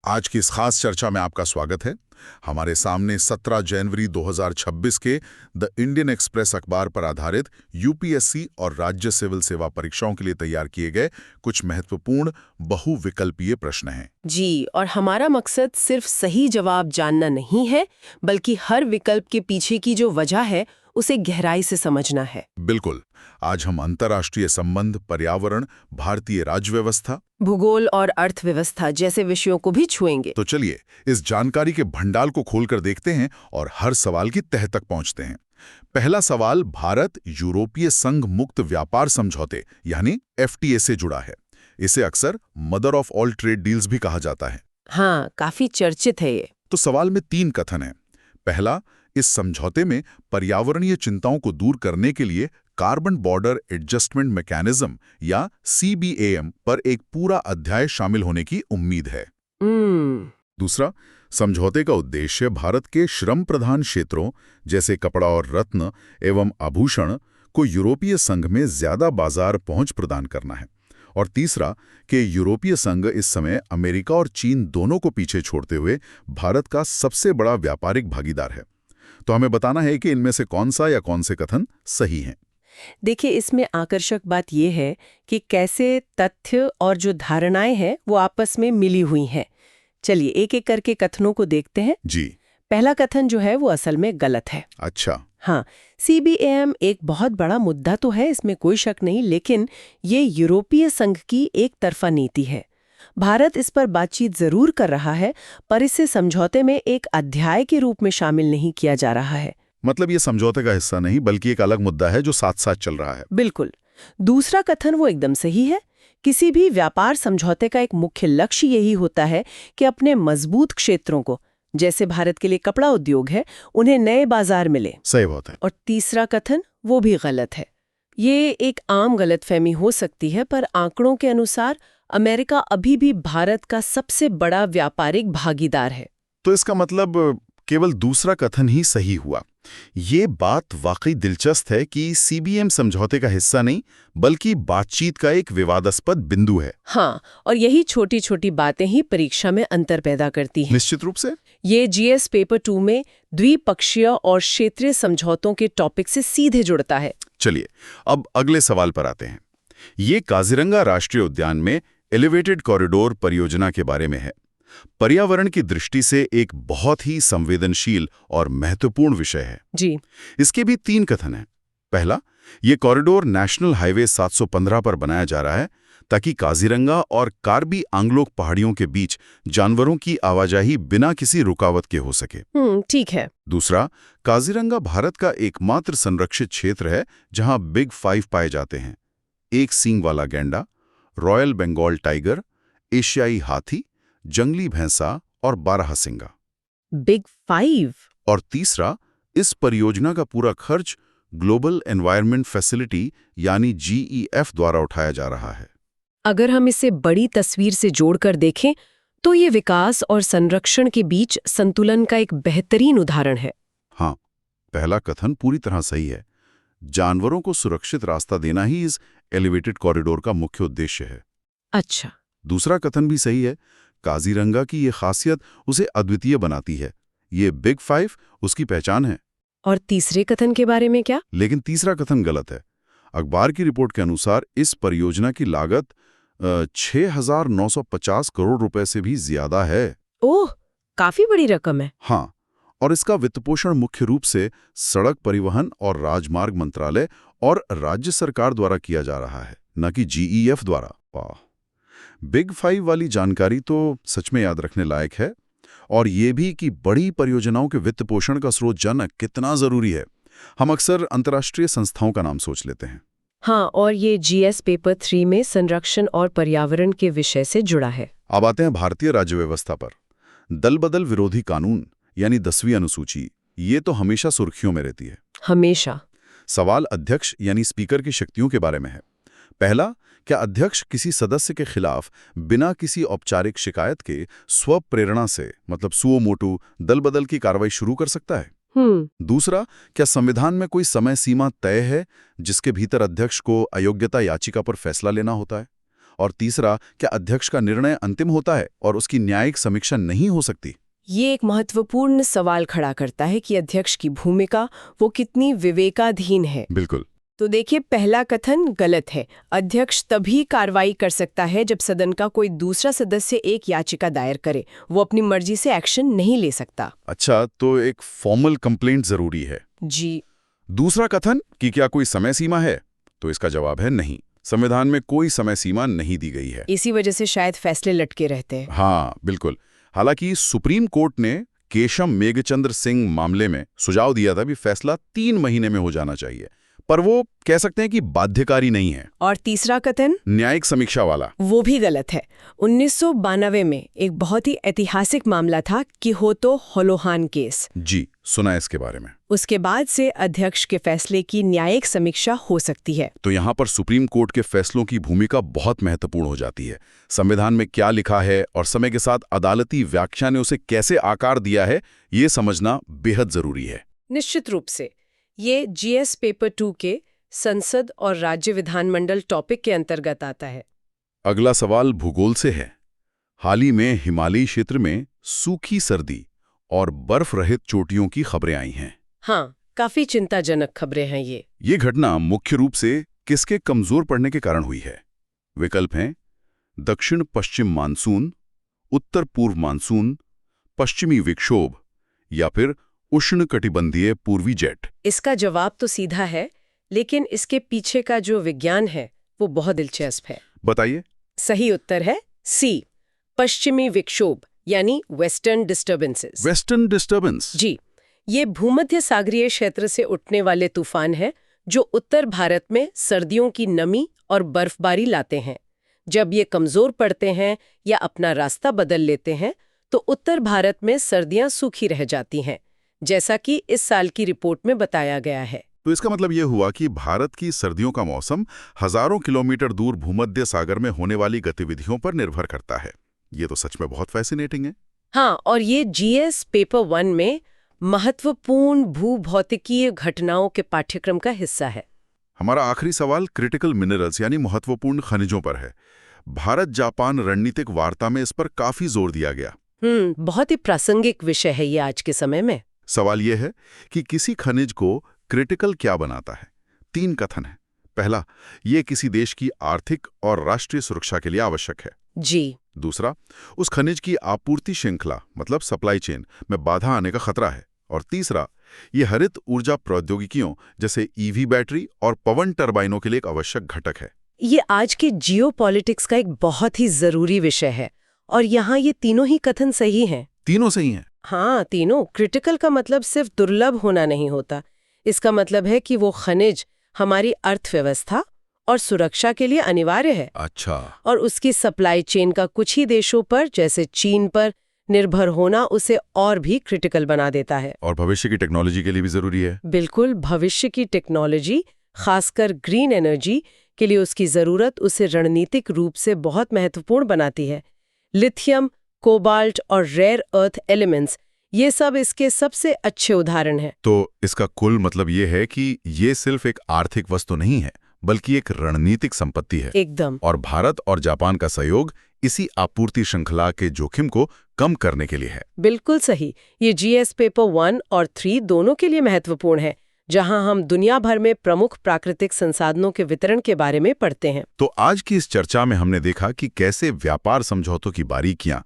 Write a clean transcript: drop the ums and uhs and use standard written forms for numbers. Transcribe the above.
आज की इस खास चर्चा में आपका स्वागत है। हमारे सामने 17 जनवरी 2026 के द इंडियन एक्सप्रेस अखबार पर आधारित यूपीएससी और राज्य सिविल सेवा परीक्षाओं के लिए तैयार किए गए कुछ महत्वपूर्ण बहुविकल्पीय प्रश्न हैं। जी, और हमारा मकसद सिर्फ सही जवाब जानना नहीं है, बल्कि हर विकल्प के पीछे की जो वजह है उसे गहराई से समझना है। बिल्कुल। आज हम अंतर्राष्ट्रीय संबंध, पर्यावरण, भारतीय राज्य व्यवस्था, भूगोल और अर्थव्यवस्था जैसे विषयों को भी छुएंगे। तो चलिए इस जानकारी के भंडार को खोलकर देखते हैं और हर सवाल की तह तक पहुंचते हैं। पहला सवाल भारत यूरोपीय संघ मुक्त व्यापार समझौते यानी एफटीए से जुड़ा है। इसे अक्सर mother of all trade deals भी कहा जाता है। हाँ, काफी चर्चित है ये। तो सवाल में 3 कथन हैं। पहला, इस समझौते में पर्यावरणीय चिंताओं को दूर करने के लिए कार्बन बॉर्डर एडजस्टमेंट मैकेनिज्म या सीबीएम पर एक पूरा अध्याय शामिल होने की उम्मीद है। दूसरा, समझौते का उद्देश्य भारत के श्रम प्रधान क्षेत्रों जैसे कपड़ा और रत्न एवं आभूषण को यूरोपीय संघ में ज्यादा बाजार पहुंच प्रदान करना है। और तीसरा, कि यूरोपीय संघ इस समय अमेरिका और चीन दोनों को पीछे छोड़ते हुए भारत का सबसे बड़ा व्यापारिक भागीदार है। तो हमें बताना है कि इनमें से कौन सा या कौन से कथन सही हैं। देखिए, इसमें आकर्षक बात यह है कि कैसे तथ्य और जो धारणाएं हैं वो आपस में मिली हुई हैं। चलिए एक एक करके कथनों को देखते हैं। जी। पहला कथन जो है वो असल में गलत है। अच्छा। हाँ, सीबीएम एक बहुत बड़ा मुद्दा तो है, इसमें कोई शक नहीं, लेकिन ये यूरोपीय संघ की एक तरफा नीति है। भारत इस पर बातचीत जरूर कर रहा है, पर इसे समझौते में एक अध्याय के रूप में शामिल नहीं किया जा रहा है। मतलब ये समझौते का हिस्सा नहीं बल्कि एक अलग मुद्दा है जो साथ साथ चल रहा है। बिल्कुल। दूसरा कथन वो एकदम सही है। किसी भी व्यापार समझौते का एक मुख्य लक्ष्य यही होता है कि अपने मजबूत क्षेत्रों को, जैसे भारत के लिए कपड़ा उद्योग है, उन्हें नए बाजार मिले। सही बात है। और तीसरा कथन वो भी गलत है। ये एक आम गलतफहमी हो सकती है, पर आंकड़ों के अनुसार अमेरिका अभी भी भारत का सबसे बड़ा व्यापारिक भागीदार है। तो इसका मतलब केवल दूसरा कथन ही सही हुआ। ये बात वाकई दिलचस्प है कि सीबीएम समझौते का हिस्सा नहीं बल्कि बातचीत का एक विवादास्पद बिंदु है। हाँ, और यही छोटी छोटी बातें ही परीक्षा में अंतर पैदा करती हैं। निश्चित रूप से। ये जीएस पेपर 2 में द्विपक्षीय और क्षेत्रीय समझौतों के टॉपिक से सीधे जुड़ता है। चलिए अब अगले सवाल पर आते हैं। ये काजीरंगा राष्ट्रीय उद्यान में एलिवेटेड कॉरिडोर परियोजना के बारे में है। पर्यावरण की दृष्टि से एक बहुत ही संवेदनशील और महत्वपूर्ण विषय है। जी। इसके भी 3 कथन हैं। पहला, ये कॉरिडोर नेशनल हाईवे 715 पर बनाया जा रहा है ताकि काजीरंगा और कार्बी आंगलोग पहाड़ियों के बीच जानवरों की आवाजाही बिना किसी रुकावट के हो सके। ठीक है। दूसरा, काजीरंगा भारत का एकमात्र संरक्षित क्षेत्र है जहां बिग 5 पाए जाते हैं: एक सींग वाला गैंडा, रॉयल बंगाल टाइगर, एशियाई हाथी, जंगली भैंसा और बारहसिंगा। बिग 5। और तीसरा, इस परियोजना का पूरा खर्च ग्लोबल एनवायरनमेंट फैसिलिटी यानी जीईएफ द्वारा उठाया जा रहा है। अगर हम इसे बड़ी तस्वीर से जोड़कर देखें तो ये विकास और संरक्षण के बीच संतुलन का एक बेहतरीन उदाहरण है। हाँ, पहला कथन पूरी तरह सही है। जानवरों को सुरक्षित रास्ता देना ही इस एलिवेटेड कॉरिडोर का मुख्य उद्देश्य है। अच्छा। दूसरा कथन भी सही है। काजीरंगा की ये खासियत उसे अद्वितीय बनाती है। ये बिग 5 उसकी पहचान है। और तीसरे कथन के बारे में क्या? लेकिन तीसरा कथन गलत है। अखबार की रिपोर्ट के अनुसार इस परियोजना की लागत 6,950 करोड़ रुपए से भी ज्यादा है। ओह, काफी बड़ी रकम है। हाँ, और इसका वित्तपोषण मुख्य रूप से सड़क परिवहन और राजमार्ग मंत्रालय और राज्य सरकार द्वारा किया जा रहा है, न कि जीईएफ द्वारा। वाह, बिग 5 वाली जानकारी तो सच में याद रखने लायक है। और ये भी कि बड़ी परियोजनाओं के वित्त पोषण का स्रोत जानना कितना जरूरी है। हम अक्सर अंतर्राष्ट्रीय संस्थाओं का नाम सोच लेते हैं। हाँ, और ये जीएस पेपर 3 में संरक्षण और पर्यावरण के विषय से जुड़ा है। अब आते हैं भारतीय राज्य व्यवस्था पर। दल बदल विरोधी कानून यानी 10वीं अनुसूची, ये तो हमेशा सुर्खियों में रहती है। हमेशा। सवाल अध्यक्ष यानी स्पीकर की शक्तियों के बारे में है। पहला, क्या अध्यक्ष किसी सदस्य के खिलाफ बिना किसी औपचारिक शिकायत के स्व प्रेरणा से मतलब सुओ मोटू दल बदल की कार्रवाई शुरू कर सकता है? दूसरा, क्या संविधान में कोई समय सीमा तय है जिसके भीतर अध्यक्ष को अयोग्यता याचिका पर फैसला लेना होता है? और तीसरा, क्या अध्यक्ष का निर्णय अंतिम होता है और उसकी न्यायिक समीक्षा नहीं हो सकती? ये एक महत्वपूर्ण सवाल खड़ा करता है कि अध्यक्ष की भूमिका वो कितनी विवेकाधीन है। बिल्कुल। तो देखिए, पहला कथन गलत है। अध्यक्ष तभी कार्रवाई कर सकता है जब सदन का कोई दूसरा सदस्य एक याचिका दायर करे। वो अपनी मर्जी से एक्शन नहीं ले सकता। अच्छा, तो एक फॉर्मल कंप्लेंट जरूरी है। जी। दूसरा कथन कि क्या कोई समय सीमा है, तो इसका जवाब है नहीं। संविधान में कोई समय सीमा नहीं दी गई है। इसी वजह से शायद फैसले लटके रहते हैं। हाँ, बिल्कुल। हालांकि सुप्रीम कोर्ट ने केशम मेघचंद्र सिंह मामले में सुझाव दिया था कि फैसला 3 महीने में हो जाना चाहिए, पर वो कह सकते हैं कि बाध्यकारी नहीं है। और तीसरा कथन, न्यायिक समीक्षा वाला, वो भी गलत है। 1992 में एक बहुत ही ऐतिहासिक मामला था किहोतो होलोहान केस। जी, सुना है इसके बारे में। उसके बाद से अध्यक्ष के फैसले की न्यायिक समीक्षा हो सकती है। तो यहाँ पर सुप्रीम कोर्ट के फैसलों की भूमिका बहुत महत्वपूर्ण हो जाती है। संविधान में क्या लिखा है और समय के साथ अदालती व्याख्या ने उसे कैसे आकार दिया है, ये समझना बेहद जरूरी है। निश्चित रूप से ये जीएस पेपर 2 के संसद और राज्य विधानमंडल टॉपिक के अंतर्गत आता है। अगला सवाल भूगोल से है। हाल ही में हिमालयी क्षेत्र में सूखी सर्दी और बर्फ रहित चोटियों की खबरें आई हैं। हाँ, काफी चिंताजनक खबरें हैं ये। ये घटना मुख्य रूप से किसके कमजोर पड़ने के कारण हुई है? विकल्प हैं दक्षिण पश्चिम मानसून, उत्तर पूर्व मानसून, पश्चिमी विक्षोभ या फिर उष्णकटिबंधीय पूर्वी जेट। इसका जवाब तो सीधा है, लेकिन इसके पीछे का जो विज्ञान है वो बहुत दिलचस्प है। बताइए। सही उत्तर है सी, पश्चिमी विक्षोभ यानी वेस्टर्न डिस्टर्बेंसेस। Western disturbance. जी, ये भूमध्य सागरीय क्षेत्र से उठने वाले तूफान हैं जो उत्तर भारत में सर्दियों की नमी और बर्फबारी लाते हैं। जब ये कमजोर पड़ते हैं या अपना रास्ता बदल लेते हैं तो उत्तर भारत में सर्दियां सूखी रह जाती हैं, जैसा कि इस साल की रिपोर्ट में बताया गया है। तो इसका मतलब ये हुआ कि भारत की सर्दियों का मौसम हजारों किलोमीटर दूर भूमध्य सागर में होने वाली गतिविधियों पर निर्भर करता है। ये तो सच में बहुत फैसिनेटिंग है। हाँ, और ये जीएस पेपर 1 में महत्वपूर्ण भूभौतिकीय घटनाओं के पाठ्यक्रम का हिस्सा है। हमारा आखिरी सवाल क्रिटिकल मिनरल्स यानी महत्वपूर्ण खनिजों पर है। भारत जापान रणनीतिक वार्ता में इस पर काफी जोर दिया गया। बहुत ही प्रासंगिक विषय है ये आज के समय में। सवाल यह है कि किसी खनिज को क्रिटिकल क्या बनाता है? 3 कथन है। पहला, ये किसी देश की आर्थिक और राष्ट्रीय सुरक्षा के लिए आवश्यक है। जी। दूसरा, उस खनिज की आपूर्ति श्रृंखला मतलब सप्लाई चेन में बाधा आने का खतरा है। और तीसरा, ये हरित ऊर्जा प्रौद्योगिकियों जैसे ईवी बैटरी और पवन टरबाइनों के लिए एक आवश्यक घटक है। ये आज के जियोपॉलिटिक्स का एक बहुत ही जरूरी विषय है और यहाँ ये तीनों ही कथन सही हैं। तीनों सही हैं? हाँ, तीनों। क्रिटिकल का मतलब सिर्फ दुर्लभ होना नहीं होता। इसका मतलब है कि वो खनिज हमारी अर्थव्यवस्था और सुरक्षा के लिए अनिवार्य है। अच्छा। और उसकी सप्लाई चेन का कुछ ही देशों पर जैसे चीन पर निर्भर होना उसे और भी क्रिटिकल बना देता है। और भविष्य की टेक्नोलॉजी के लिए भी जरूरी है। बिल्कुल, भविष्य की टेक्नोलॉजी, खासकर ग्रीन एनर्जी के लिए उसकी जरूरत उसे रणनीतिक रूप से बहुत महत्वपूर्ण बनाती है। लिथियम, कोबाल्ट और रेयर अर्थ एलिमेंट्स, ये सब इसके सबसे अच्छे उदाहरण हैं। तो इसका कुल मतलब ये है कि ये सिर्फ एक आर्थिक वस्तु नहीं है, बल्कि एक रणनीतिक संपत्ति है। एकदम। और भारत और जापान का सहयोग इसी आपूर्ति श्रृंखला के जोखिम को कम करने के लिए है। बिल्कुल सही। ये जीएस पेपर 1 और 3 दोनों के लिए महत्वपूर्ण है, जहां हम दुनिया भर में प्रमुख प्राकृतिक संसाधनों के वितरण के बारे में पढ़ते हैं। तो आज की इस चर्चा में हमने देखा कि कैसे व्यापार समझौतों की बारीकियां